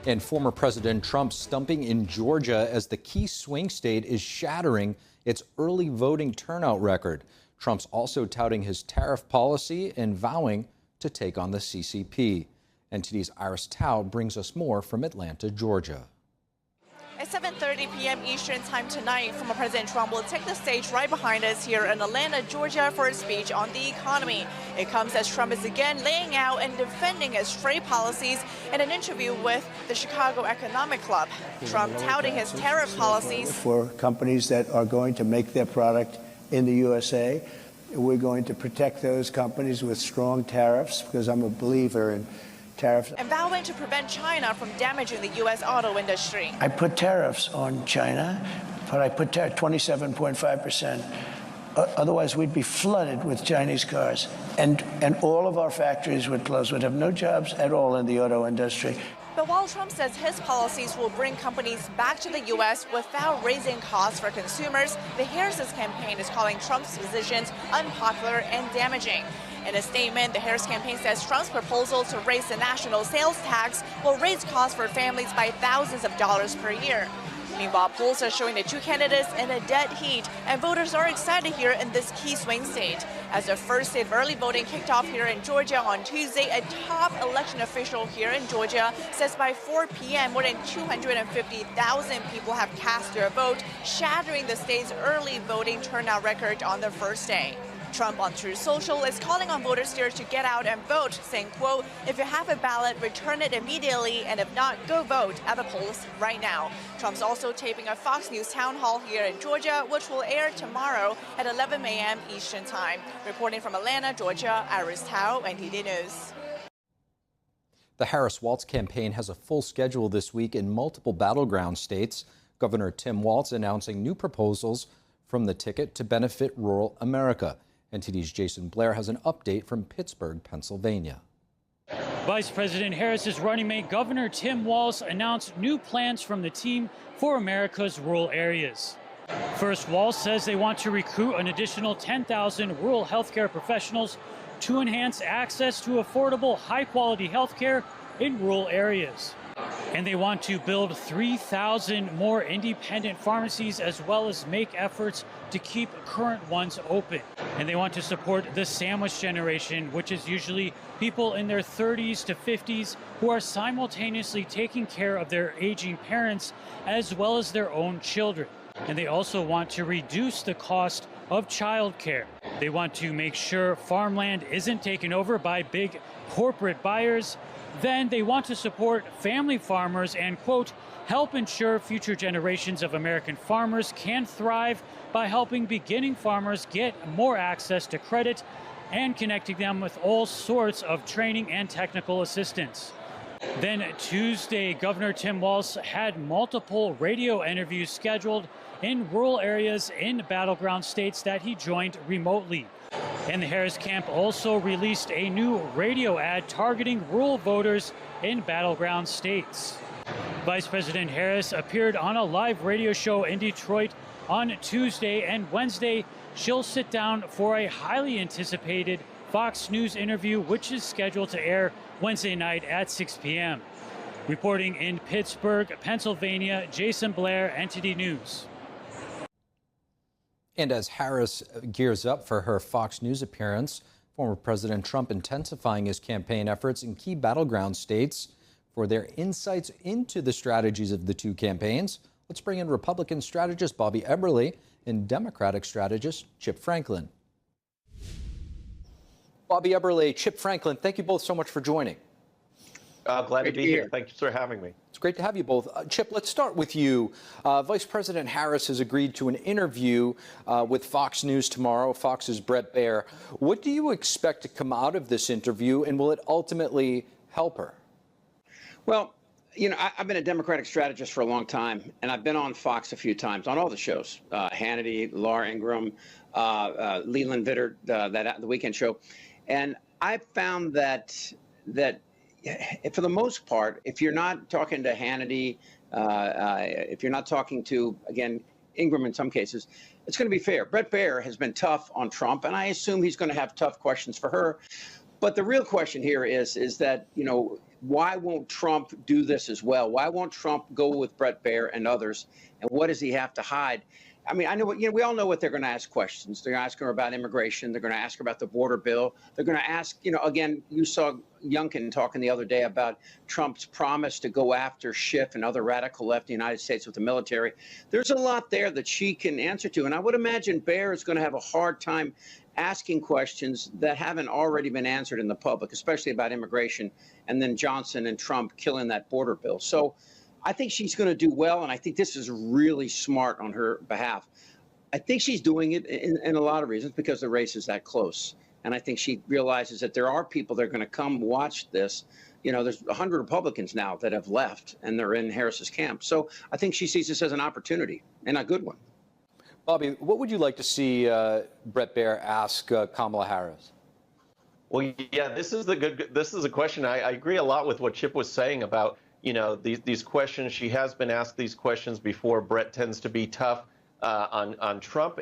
And former President Trump stumping in Georgia as the key swing state is shattering its early voting turnout record. Trump's also touting his tariff policy and vowing to take on the CCP. NTD's Iris Tao brings us more from Atlanta, Georgia. At 7:30 p.m. Eastern Time tonight, former President Trump will take the stage right behind us here in Atlanta, Georgia, for a speech on the economy. It comes as Trump is again laying out and defending his trade policies in an interview with the Chicago Economic Club. Trump touting his tariff policies for companies that are going to make their product in the USA. We're going to protect those companies with strong tariffs because I'm a believer in tariffs. And vowing to prevent China from damaging the U.S. auto industry. I put tariffs on China, but I put 27.5%. Otherwise, we'd be flooded with Chinese cars. And all of our factories would close. We'd have no jobs at all in the auto industry. But while Trump says his policies will bring companies back to the U.S. without raising costs for consumers, the Harris' campaign is calling Trump's positions unpopular and damaging. In a statement, the Harris campaign says Trump's proposal to raise the national sales tax will raise costs for families by thousands of dollars per year. Meanwhile, polls are showing the two candidates in a dead heat, and voters are excited here in this key swing state. As the first day of early voting kicked off here in Georgia on Tuesday, a top election official here in Georgia says by 4 p.m. more than 250,000 people have cast their vote, shattering the state's early voting turnout record on the first day. Trump on Truth Social is calling on voters here to get out and vote, saying, quote, if you have a ballot, return it immediately, and if not, go vote at the polls right now. Trump's also taping a Fox News town hall here in Georgia, which will air tomorrow at 11 a.m. Eastern Time. Reporting from Atlanta, Georgia, Iris Tao, NTD News. The Harris-Walz campaign has a full schedule this week in multiple battleground states. Governor Tim Walz announcing new proposals from the ticket to benefit rural America. NTD's Jason Blair has an update from Pittsburgh, Pennsylvania. Vice President Harris's running mate, Governor Tim Walz, announced new plans from the team for America's rural areas. First, Walz says they want to recruit an additional 10,000 rural healthcare professionals to enhance access to affordable, high-quality healthcare in rural areas. And they want to build 3,000 more independent pharmacies, as well as make efforts to keep current ones open. And they want to support the sandwich generation, which is usually people in their 30s to 50s who are simultaneously taking care of their aging parents as well as their own children. And they also want to reduce the cost of childcare. They want to make sure farmland isn't taken over by big corporate buyers. Then they want to support family farmers and, quote, help ensure future generations of American farmers can thrive by helping beginning farmers get more access to credit and connecting them with all sorts of training and technical assistance. Then Tuesday, Governor Tim Walz had multiple radio interviews scheduled in rural areas in battleground states that he joined remotely. And the Harris camp also released a new radio ad targeting rural voters in battleground states. Vice President Harris appeared on a live radio show in Detroit on Tuesday, and Wednesday she'll sit down for a highly anticipated Fox News interview, which is scheduled to air Wednesday night at 6 p.m. Reporting in Pittsburgh, Pennsylvania, Jason Blair, NTD News. And as Harris gears up for her Fox News appearance, former President Trump intensifying his campaign efforts in key battleground states. For their insights into the strategies of the two campaigns, let's bring in Republican strategist Bobby Eberle and Democratic strategist Chip Franklin. Bobby Eberle, Chip Franklin, thank you both so much for joining. Glad to be here. Thank you for having me. It's great to have you both. Chip, let's start with you. Vice President Harris has agreed to an interview with Fox News tomorrow, Fox's Bret Baier. What do you expect to come out of this interview, and will it ultimately help her? Well, you know, I've been a Democratic strategist for a long time, and I've been on Fox a few times, on all the shows, Hannity, Laura Ingraham, Leland Vittert, the weekend show. And I've found that for the most part, if you're not talking to Hannity, if you're not talking to, again, Ingraham in some cases, it's going to be fair. Bret Baier has been tough on Trump, and I assume he's going to have tough questions for her. But the real question here is that, you know, why won't Trump do this as well? Why won't Trump go with Bret Baier and others? And what does he have to hide? I mean, I know what, we all know what they're going to ask questions. They're going to ask her about immigration. They're going to ask her about the border bill. They're going to ask, again, you saw Youngkin talking the other day about Trump's promise to go after Schiff and other radical left in the United States with the military. There's a lot there that she can answer to. And I would imagine Baier is going to have a hard time asking questions that haven't already been answered in the public, especially about immigration, and then Johnson and Trump killing that border bill. So I think she's going to do well, and I think this is really smart on her behalf. I think she's doing it in a lot of reasons because the race is that close. And I think she realizes that there are people that are going to come watch this. There's 100 Republicans now that have left, and they're in Harris's camp. So I think she sees this as an opportunity, and a good one. Bobby, what would you like to see Bret Baier ask Kamala Harris? Well, yeah, this is a question. I agree a lot with what Chip was saying about, these questions. She has been asked these questions before. Bret tends to be tough on Trump.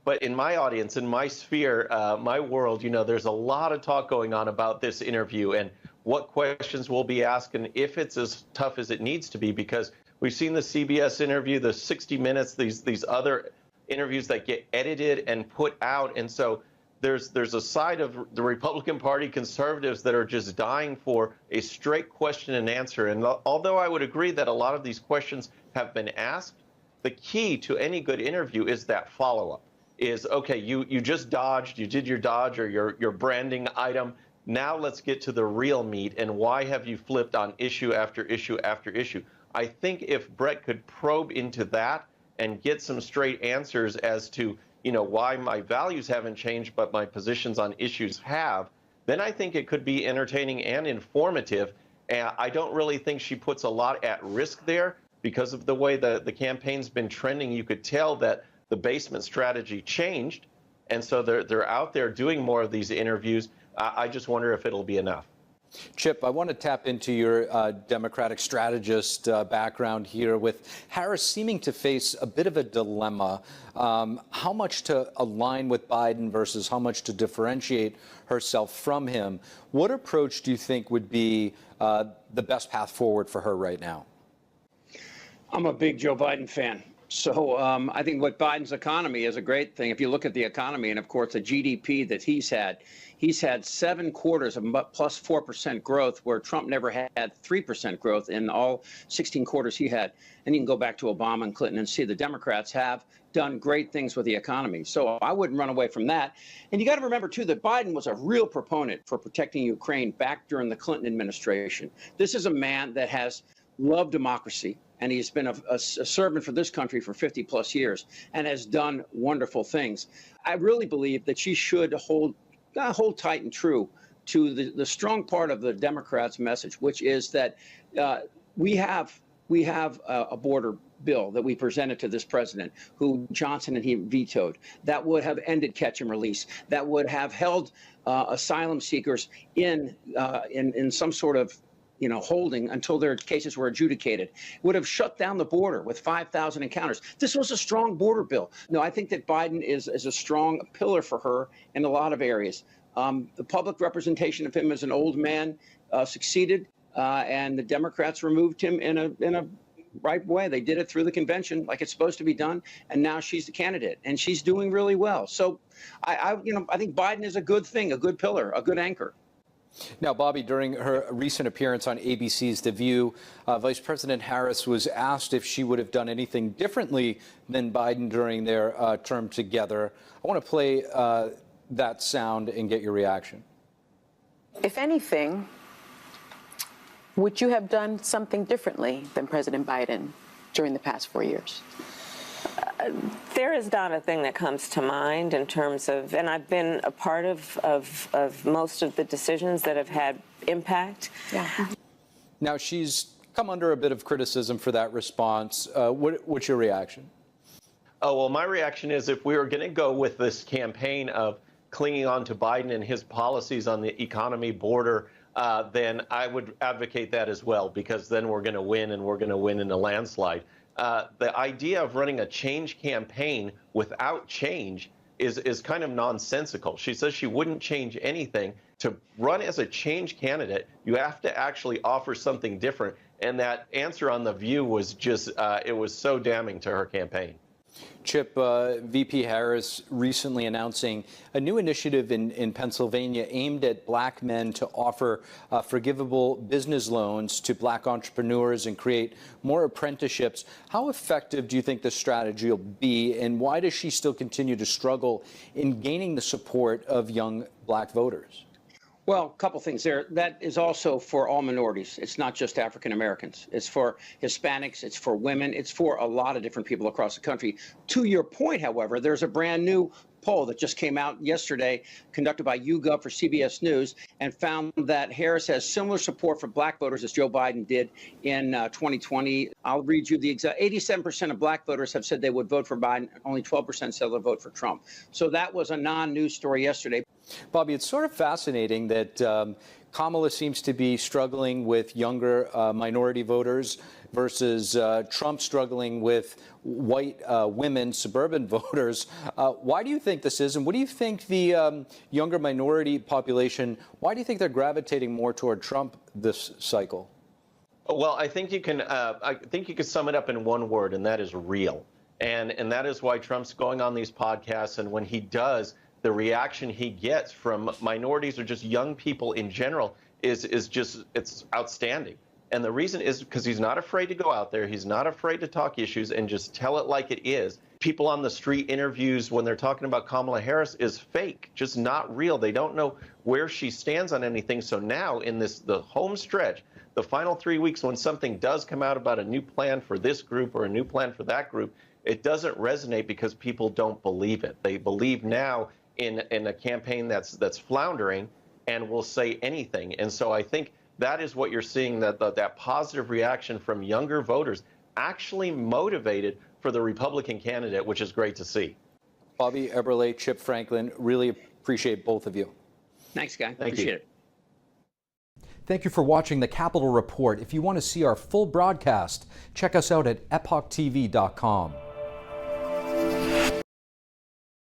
But in my audience, in my sphere, my world, there's a lot of talk going on about this interview and what questions will be asked and if it's as tough as it needs to be, because we've seen the CBS interview, the 60 Minutes, these other interviews that get edited and put out. And so there's a side of the Republican Party, conservatives, that are just dying for a straight question and answer. And although I would agree that a lot of these questions have been asked, the key to any good interview is that follow-up. Is, okay, you just dodged, you did your dodge or your branding item. Now let's get to the real meat, and why have you flipped on issue after issue after issue? I think if Bret could probe into that and get some straight answers as to, why my values haven't changed, but my positions on issues have, then I think it could be entertaining and informative. And I don't really think she puts a lot at risk there because of the way the campaign's been trending. You could tell that the basement strategy changed, and so they're out there doing more of these interviews. I just wonder if it'll be enough. Chip, I want to tap into your Democratic strategist background here, with Harris seeming to face a bit of a dilemma. How much to align with Biden versus how much to differentiate herself from him? What approach do you think would be the best path forward for her right now? I'm a big Joe Biden fan. So I think what Biden's economy is a great thing. If you look at the economy and, of course, the GDP that he's had 7 quarters of plus 4% growth, where Trump never had 3% growth in all 16 quarters he had. And you can go back to Obama and Clinton and see the Democrats have done great things with the economy. So I wouldn't run away from that. And you got to remember, too, that Biden was a real proponent for protecting Ukraine back during the Clinton administration. This is a man that has loved democracy, and he's been a servant for this country for 50 plus years and has done wonderful things. I really believe that she should hold tight and true to the strong part of the Democrats' message, which is that we have a border bill that we presented to this president, who Johnson and he vetoed, that would have ended catch and release, that would have held asylum seekers in some sort of holding until their cases were adjudicated, would have shut down the border with 5,000 encounters. This was a strong border bill. No, I think that Biden is a strong pillar for her in a lot of areas. The public representation of him as an old man succeeded, and the Democrats removed him in a right way. They did it through the convention like it's supposed to be done, and now she's the candidate, and she's doing really well. So I think Biden is a good thing, a good pillar, a good anchor. Now, Bobby, during her recent appearance on ABC's The View, Vice President Harris was asked if she would have done anything differently than Biden during their term together. I want to play that sound and get your reaction. If anything, would you have done something differently than President Biden during the past 4 years? There is not a thing that comes to mind in terms of, and I've been a part of most of the decisions that have had impact. Yeah. Now, she's come under a bit of criticism for that response. What's your reaction? Oh, well, my reaction is, if we were going to go with this campaign of clinging on to Biden and his policies on the economy, border, then I would advocate that as well, because then we're going to win, and we're going to win in a landslide. The idea of running a change campaign without change is kind of nonsensical. She says she wouldn't change anything. To run as a change candidate, you have to actually offer something different. And that answer on The View was just, it was so damning to her campaign. Chip, VP Harris recently announcing a new initiative in Pennsylvania aimed at black men to offer forgivable business loans to black entrepreneurs and create more apprenticeships. How effective do you think this strategy will be, and why does she still continue to struggle in gaining the support of young black voters? Well, a couple things there. That is also for all minorities. It's not just African Americans. It's for Hispanics. It's for women. It's for a lot of different people across the country. To your point, however, there's a brand new poll that just came out yesterday, conducted by YouGov for CBS News, and found that Harris has similar support for black voters as Joe Biden did in 2020. I'll read you the exact 87% of black voters have said they would vote for Biden. Only 12% said they'll vote for Trump. So that was a non-news story yesterday. Bobby, it's sort of fascinating that Kamala seems to be struggling with younger minority voters versus Trump struggling with white women, suburban voters. Why do you think this is? And what do you think the younger minority population, why do you think they're gravitating more toward Trump this cycle? Well, I think you can sum it up in one word, and that is real. And that is why Trump's going on these podcasts. And when he does, the reaction he gets from minorities or just young people in general is just, it's outstanding. And the reason is because he's not afraid to go out there. He's not afraid to talk issues and just tell it like it is. People on the street interviews when they're talking about Kamala Harris is fake, just not real. They don't know where she stands on anything. So now in the home stretch, the final 3 weeks, when something does come out about a new plan for this group or a new plan for that group, it doesn't resonate because people don't believe it. They believe now in a campaign that's floundering and will say anything. And so I think that is what you're seeing, that positive reaction from younger voters actually motivated for the Republican candidate, which is great to see. Bobby Eberle, Chip Franklin, really appreciate both of you. Thanks, guy. Thank Appreciate you. it. Thank you for watching the Capitol Report. If you want to see our full broadcast, check us out at epochtv.com.